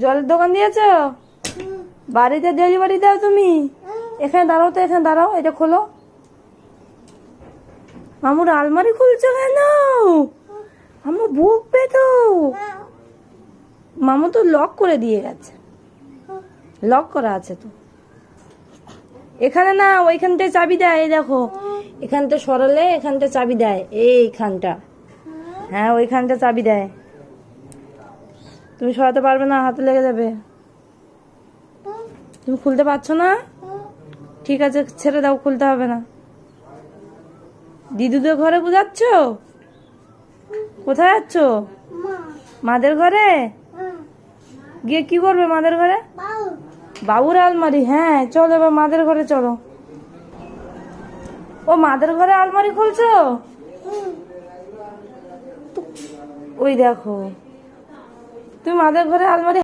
জলের দোকান দিয়েছো? বাড়িতে ডেলিভারি দাও তুমি? এখানে দাঁড়াও তো, এখানে দাঁড়াও, এটা খোলো। মামুর আলমারি খুলছো কেন? মামু বকবে তো। মামু তো লক করে দিয়ে গেছে, লক করা আছে তো। এখানে না, ওইখানটায় চাবি দেয়, এই দেখো এখানটা সরালে এখানটা চাবি দেয়, এইখানটা। হ্যাঁ, ওইখানটা চাবি দেয়। তুমি সরাতে পারবে না, হাতে লেগে যাবে। তুমি খুলতে পারছো না? ঠিক আছে, ছেড়ে দাও, খুলতে হবে না। দিদুদের ঘরে যাচ্ছ? কোথায় যাচ্ছ? মাদের ঘরে গিয়ে কি করবে? মাদের ঘরে বাবুর আলমারি। হ্যাঁ চলো, এবার মাদের ঘরে চলো। ও মাদের ঘরে আলমারি খুলছো? ওই দেখো, তুমি মাদের ঘরে আলমারি